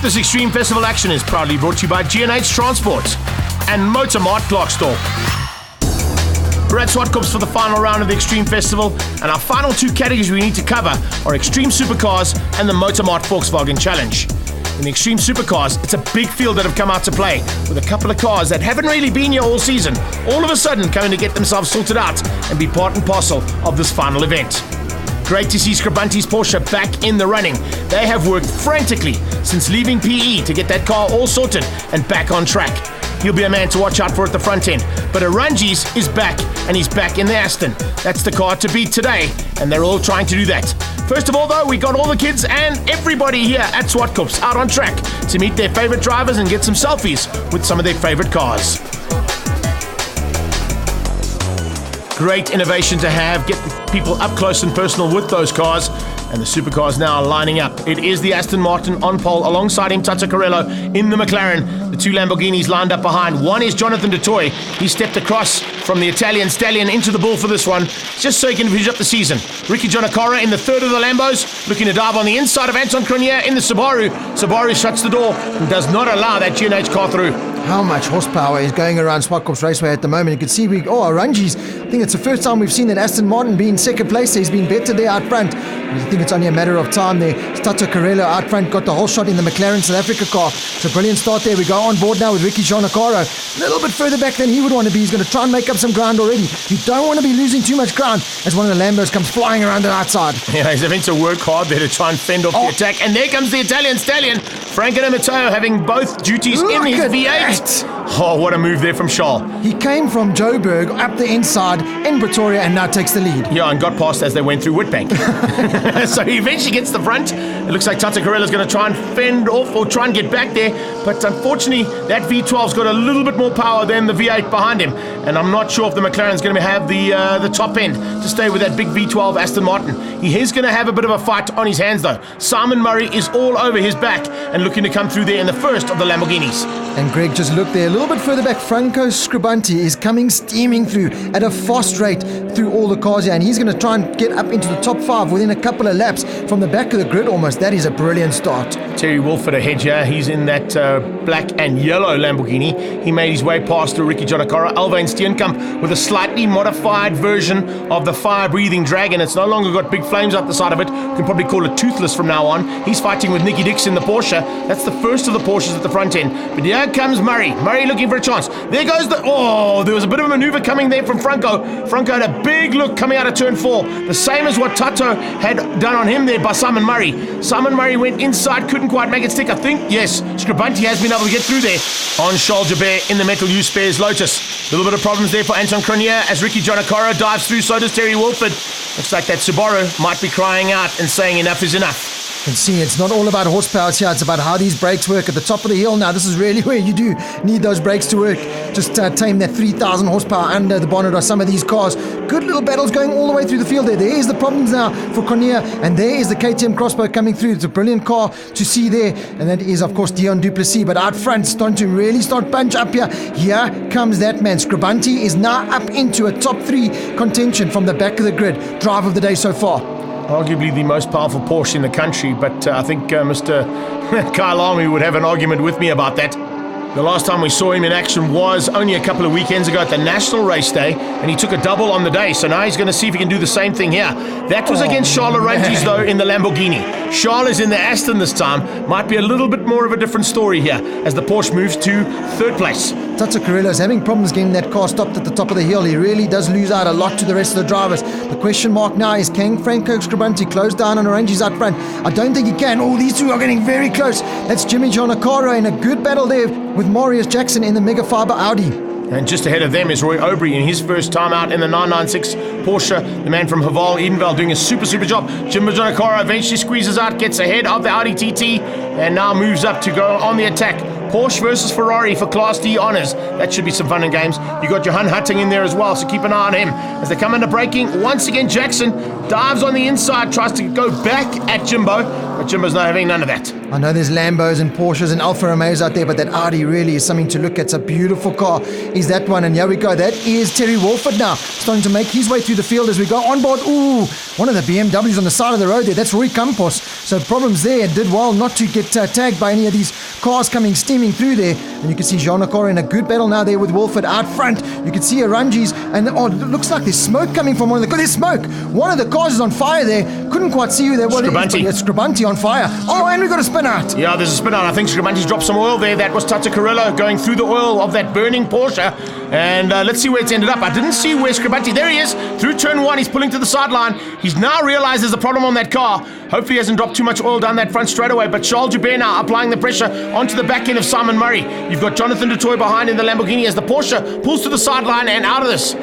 This Extreme Festival action is proudly brought to you by G&H Transport and Motor Mart Clarkstor. We're at Zwartkops for the final round of the Extreme Festival, and our final two categories we need to cover are Extreme Supercars and the Motor Mart Volkswagen Challenge. In the Extreme Supercars, it's a big field that have come out to play, with a couple of cars that haven't really been here all season, all of a sudden coming to get themselves sorted out and be part and parcel of this final event. Great to see Scribanti's Porsche back in the running. They have worked frantically since leaving PE to get that car all sorted and back on track. He'll be a man to watch out for at the front end. But Aranjis is back, and he's back in the Aston. That's the car to beat today, and they're all trying to do that. First of all, though, we got all the kids and everybody here at Zwartkops out on track to meet their favorite drivers and get some selfies with some of their favorite cars. Great innovation to have, get people up close and personal with those cars. And the supercars now lining up. It is the Aston Martin on pole. Alongside him, Tata Carrello in the McLaren. The two Lamborghinis lined up behind. One is Jonathan Dutoy. He stepped across from the Italian stallion into the bull for this one, just so he can finish up the season. Ricky Giannacara in the third of the Lambos, looking to dive on the inside of Anton Cronier in the Subaru. Subaru shuts the door and does not allow that G&H car through. How much horsepower is going around Zwartkops Raceway at the moment? You can see Aranjis. I think it's the first time we've seen that Aston Martin be in second place. He's been better there out front. I think it's only a matter of time there. Tata Carrello out front got the whole shot in the McLaren South Africa car. It's a brilliant start there. We go on board now with Ricky Giannacara. A little bit further back than he would want to be. He's going to try and make up some ground already. You don't want to be losing too much ground as one of the Lambos comes flying around the outside. Yeah, he's having to work hard there to try and fend off the attack. And there comes the Italian stallion. Franco Di Matteo having both duties in his V8. That. Oh, what a move there from Charles. He came from Joburg up the inside in Pretoria and now takes the lead. Yeah, and got past as they went through Witbank. So he eventually gets the front. It looks like Tata Carrello's going to try and fend off or try and get back there. But unfortunately, that V12's got a little bit more power than the V8 behind him. And I'm not sure if the McLaren's going to have the top end to stay with that big V12 Aston Martin. He is going to have a bit of a fight on his hands, though. Simon Murray is all over his back and looking to come through there in the first of the Lamborghinis. And Greg, just look there, a little bit further back, Franco Scribanti is coming steaming through at a fast rate through all the cars here, and he's going to try and get up into the top five within a couple of laps from the back of the grid almost. That is a brilliant start. Terry Wolford ahead here. He's in that black and yellow Lamborghini. He made his way past Ricky Giannacara. Alvain Steenkamp with a slightly modified version of the fire-breathing Dragon. It's no longer got big flames out the side of it. You can probably call it toothless from now on. He's fighting with Nicky Dix in the Porsche. That's the first of the Porsches at the front end. But here comes Murray. Murray looking for a chance. There goes there was a bit of a maneuver coming there from Franco. Franco had a big look coming out of turn 4. The same as what Tato had done on him there by Simon Murray. Simon Murray went inside, couldn't quite make it stick. I think, yes, Scribanti has been able to get through there on Charles Jabert in the Metal U Spares Lotus. A little bit of problems there for Anton Cronier as Ricky Giannacara dives through, so does Terry Wolford. Looks like that Subaru might be crying out and saying enough is enough. You can see it's not all about horsepower here, it's about how these brakes work at the top of the hill. Now this is really where you do need those brakes to work. Just tame that 3,000 horsepower under the bonnet of some of these cars. Good little battles going all the way through the field there. There is the problems now for Cornier, and there is the KTM Crossbow coming through. It's a brilliant car to see there, and that is of course Dion Duplessis. But out front, starting to really start punch up here. Here comes that man. Scribanti is now up into a top 3 contention from the back of the grid. Drive of the day so far. Arguably the most powerful Porsche in the country, but I think Mr. Kyle Army would have an argument with me about that. The last time we saw him in action was only a couple of weekends ago at the National Race Day, and he took a double on the day, so now he's going to see if he can do the same thing here. That was against Charles Aranjis, though, in the Lamborghini. Charles is in the Aston this time. Might be a little bit more of a different story here as the Porsche moves to third place. Tata Carrello is having problems getting that car stopped at the top of the hill. He really does lose out a lot to the rest of the drivers. The question mark now is, can Franco Scribanti close down on Aranjis out front? I don't think he can. Oh, these two are getting very close. That's Jimmy Giannacara in a good battle there with Marius Jackson in the Mega Fiber Audi. And just ahead of them is Roy Aubry in his first time out in the 996 Porsche. The man from Haval, Edenvale, doing a super job. Jimmy Giannacara eventually squeezes out, gets ahead of the Audi TT, and now moves up to go on the attack. Porsche versus Ferrari for Class D honours. That should be some fun and games. You got Johan Hutting in there as well, so keep an eye on him. As they come into braking, once again Jackson dives on the inside, tries to go back at Jimbo, but Jimbo's not having none of that. I know there's Lambos and Porsches and Alfa Romeos out there, but that Audi really is something to look at. It's a beautiful car, is that one. And here we go. That is Terry Wolford now, starting to make his way through the field as we go on board. Ooh, one of the BMWs on the side of the road there. That's Zwartkops. So problems there. Did well not to get tagged by any of these cars coming steaming through there. And you can see Jean Nakora in a good battle now there with Wolford out front. You can see Arungi's, and it looks like there's smoke coming from one of the... There's smoke. One of the cars is on fire there. Couldn't quite see who that was. It's Scribanti on fire. Oh, and we got a spin out. Yeah, there's a spin out. I think Scribanti's dropped some oil there. That was Tata Carrillo going through the oil of that burning Porsche. And let's see where it's ended up. I didn't see where Scribanti... There he is. Through turn one, he's pulling to the sideline. He's now realized there's a problem on that car. Hopefully he hasn't dropped too much oil down that front straight away. But Charles Joubert now applying the pressure onto the back end of Simon Murray. You've got Jonathan du Toit behind in the Lamborghini as the Porsche pulls to the sideline and out of this.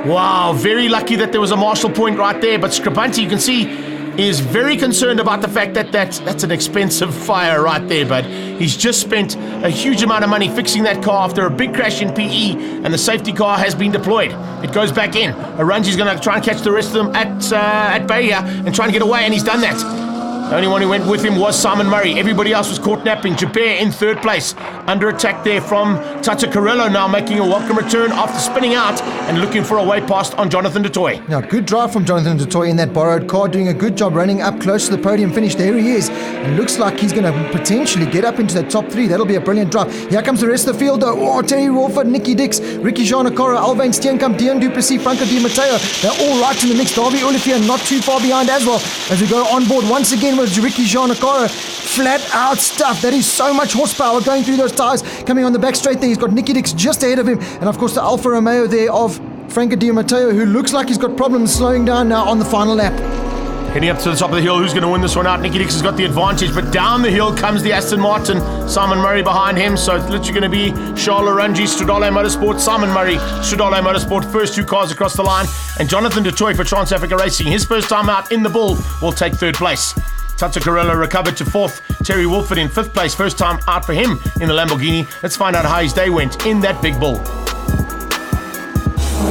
Wow, very lucky that there was a marshal point right there. But Scribanti, you can see, is very concerned about the fact that that's an expensive fire right there. But he's just spent a huge amount of money fixing that car after a big crash in PE, and the safety car has been deployed. It goes back in. Arungi's going to try and catch the rest of them at bay here and try and get away, and he's done that. The only one who went with him was Simon Murray. Everybody else was caught napping. Joubert in third place. Under attack there from Tata Carrillo, now making a welcome return after spinning out and looking for a way past on Jonathan du Toit. Now, good drive from Jonathan du Toit in that borrowed car, doing a good job running up close to the podium finish. There he is. It looks like he's going to potentially get up into the top three. That'll be a brilliant drive. Here comes the rest of the field though. Oh, Terry Wolford, Nicky Dix, Ricky Jean Nakora, Alvain Steenkamp, Dion Duplessis, Franco Di Matteo. They're all right in the mix. Darby Olivier not too far behind as well. As we go on board once again with Ricky Jean Nakora. Flat out stuff. That is so much horsepower going through those tires. Coming on the back straight there, he's got Nicky Dix just ahead of him, and of course the Alfa Romeo there of Franco Di Matteo, who looks like he's got problems slowing down now on the final lap. Heading up to the top of the hill, who's going to win this one out? Nicky Dix has got the advantage, but down the hill comes the Aston Martin. Simon Murray behind him, so it's literally going to be Charles Arungi, Stradale Motorsport, Simon Murray, Stradale Motorsport, first two cars across the line, and Jonathan du Toit for Trans-Africa Racing. His first time out in the bull will take third place. Tata Carrillo recovered to fourth. Terry Wolford in fifth place. First time out for him in the Lamborghini. Let's find out how his day went in that big bull.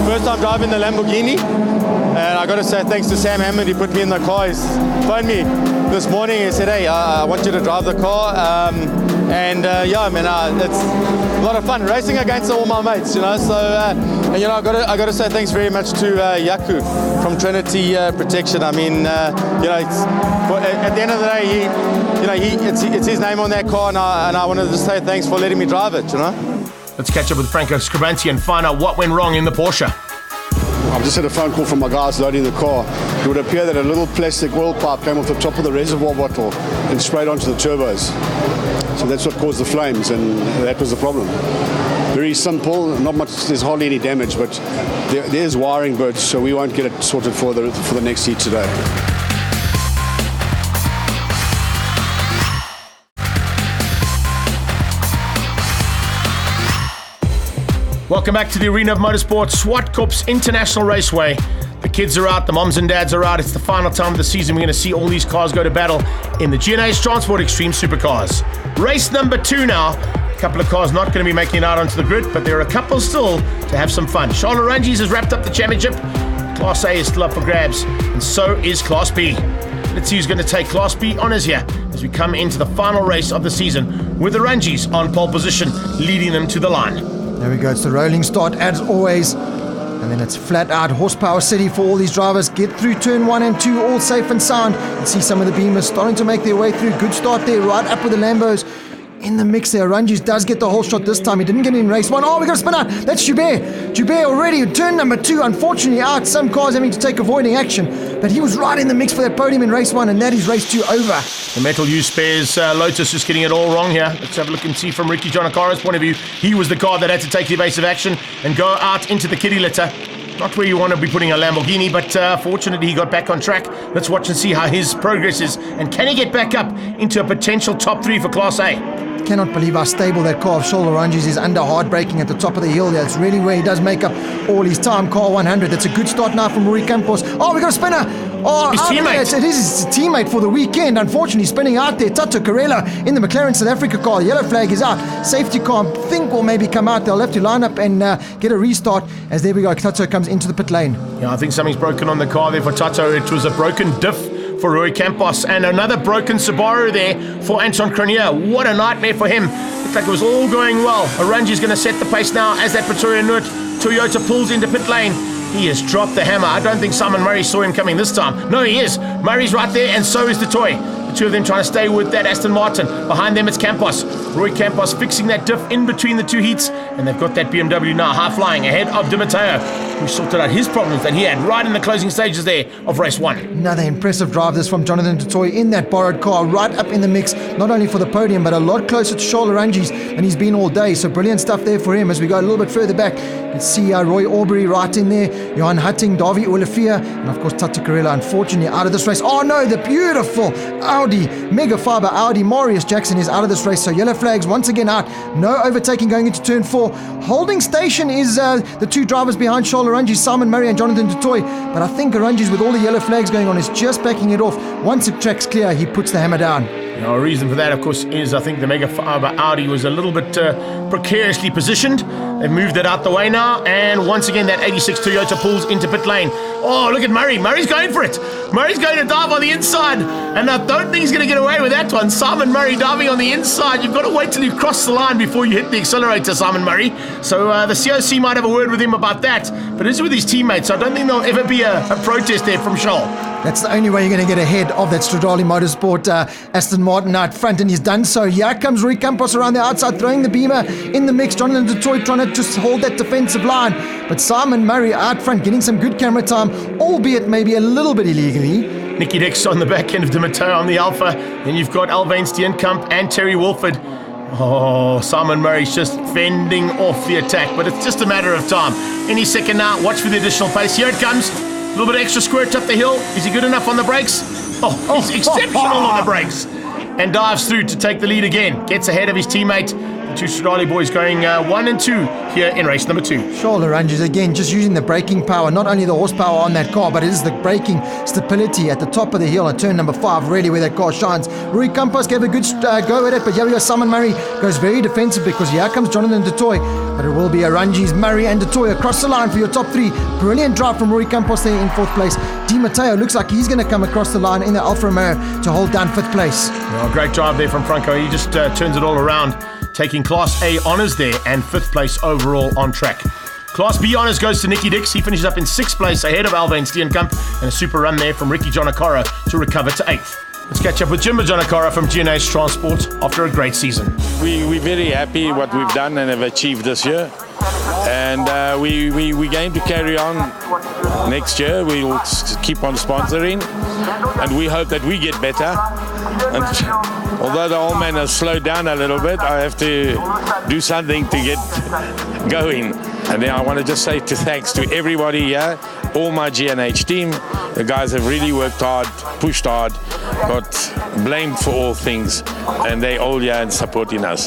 First time driving the Lamborghini, and I got to say thanks to Sam Hammond. He put me in the car. He phoned me this morning and said, hey, I want you to drive the car. Yeah, man, it's a lot of fun racing against all my mates, you know. So, and you know, I got to say thanks very much to Yaku from Trinity Protection. I mean, you know, at the end of the day, it's his name on that car, and I wanted to say thanks for letting me drive it, you know. Let's catch up with Franco Scribanti and find out what went wrong in the Porsche. I've just had a phone call from my guys loading the car. It would appear that a little plastic oil pipe came off the top of the reservoir bottle and sprayed onto the turbos. So that's what caused the flames, and that was the problem. Very simple, not much. There's hardly any damage, but there's wiring bursts, so we won't get it sorted for the next heat today. Welcome back to the arena of motorsport, Zwartkops International Raceway. The kids are out, the moms and dads are out. It's the final time of the season. We're going to see all these cars go to battle in the GNH Transport Extreme Supercars. Race number 2 now. A couple of cars not going to be making it out onto the grid, but there are a couple still to have some fun. Charles Arungi has wrapped up the championship. Class A is still up for grabs, and so is Class B. Let's see who's going to take Class B honours here as we come into the final race of the season with the Arungis on pole position, leading them to the line. There we go, it's the rolling start as always. And then it's flat out horsepower city for all these drivers. Get through turn 1 and 2, all safe and sound. You see some of the Beamers starting to make their way through. Good start there, right up with the Lambos. In the mix there, Arungi does get the whole shot this time. He didn't get in race 1. Oh, we got a spin out. That's Joubert. Joubert already, turn number 2, unfortunately out. Some cars having to take avoiding action. But he was right in the mix for that podium in race 1, and that is race 2 over. The Metal U Spares Lotus just getting it all wrong here. Let's have a look and see from Ricky Jean Nakora's point of view. He was the car that had to take the evasive action and go out into the kiddie litter. Not where you want to be putting a Lamborghini, but fortunately he got back on track. Let's watch and see how his progress is. And can he get back up into a potential top 3 for Class A? Cannot believe how stable that car of Charles Arungi's is under hard braking at the top of the hill there. It's really where he does make up all his time. Car 100. That's a good start now from Zwartkops. Oh, we got a spinner. Oh, his teammate. It is his teammate for the weekend. Unfortunately, spinning out there. Tata Carrillo in the McLaren South Africa car. Yellow flag is out. Safety car, I think, will maybe come out. They'll have to line up and get a restart. As there we go, Tata comes into the pit lane. Yeah, I think something's broken on the car there for Tata. It was a broken diff for Rui Campos. And another broken Subaru there for Anton Cronier. What a nightmare for him. Looked like it was all going well. Oranji's going to set the pace now as that Pretoria Noord Toyota pulls into pit lane. He has dropped the hammer. I don't think Simon Murray saw him coming this time. No, he is. Murray's right there, and so is the toy. The two of them trying to stay with that Aston Martin. Behind them, it's Campos. Rui Campos fixing that diff in between the two heats, and they've got that BMW now high-flying ahead of Di Matteo, who sorted out his problems that he had right in the closing stages there of race 1. Another impressive drive this from Jonathan du Toit in that borrowed car, right up in the mix, not only for the podium, but a lot closer to Charles Orangi's than he's been all day. So brilliant stuff there for him. As we go a little bit further back, let's see Roy Aubrey right in there, Johan Hutting, Davi Olafia, and of course Tati Carella, unfortunately out of this race. Oh no, the beautiful Audi, mega fiber Audi. Marius Jackson is out of this race, so yellow flags once again out. No overtaking going into turn 4. Holding station is the two drivers behind Charles Orangi, Simon Murray and Jonathan du Toit, but I think Orangi's, with all the yellow flags going on, is just backing it off. Once the track's clear, he puts the hammer down. A reason for that, of course, is I think the Mega Fiber Audi was a little bit precariously positioned. They've moved it out the way now, and once again that 86 Toyota pulls into pit lane. Oh, look at Murray. Murray's going for it. Murray's going to dive on the inside, and I don't think he's going to get away with that one. Simon Murray diving on the inside. You've got to wait till you cross the line before you hit the accelerator, Simon Murray. So the COC might have a word with him about that, but it's with his teammates, so I don't think there'll ever be a protest there from Charles. That's the only way you're going to get ahead of that Stradale Motorsport Aston Martin out front, and he's done so. Here comes Rui Campos around the outside, throwing the beamer in the mix. Jonathan du Toit trying to just hold that defensive line, but Simon Murray out front getting some good camera time, albeit maybe a little bit illegally. Nicky Dix on the back end of Di Matteo on the Alpha. Then you've got Alvain Steenkamp and Terry Wolford. Oh, Simon Murray's just fending off the attack, but it's just a matter of time. Any second now, watch for the additional pace. Here it comes. A little bit extra squirt up the hill. Is he good enough on the brakes? Oh, he's exceptional on the brakes. And dives through to take the lead again. Gets ahead of his teammate. The two Stradale boys going 1 and 2 here in race number 2. Charles Oranges again just using the braking power, not only the horsepower on that car, but it is the braking stability at the top of the hill at turn number 5, really where that car shines. Rui Campos gave a good go at it, but here we go. Simon Murray goes very defensive because here comes Jonathan du Toit, but it will be Oranges, Murray and du Toit across the line for your top 3. Brilliant drive from Rui Campos there in 4th place. Di Matteo looks like he's going to come across the line in the Alfa Romeo to hold down 5th place. Oh, great drive there from Franco. He just turns it all around, taking Class A honours there and 5th place overall on track. Class B honours goes to Nicky Dix. He finishes up in 6th place ahead of Alvain Steenkamp, and a super run there from Ricky Jonakara to recover to 8th. Let's catch up with Jimbo Jonakara from G&H Transport after a great season. We're very happy what we've done and have achieved this year. And we're going to carry on next year. We will keep on sponsoring, and we hope that we get better. And although the old man has slowed down a little bit, I have to do something to get going. And then I want to just say thanks to everybody here, all my G&H team. The guys have really worked hard, pushed hard, got blamed for all things, and they all here and supporting us.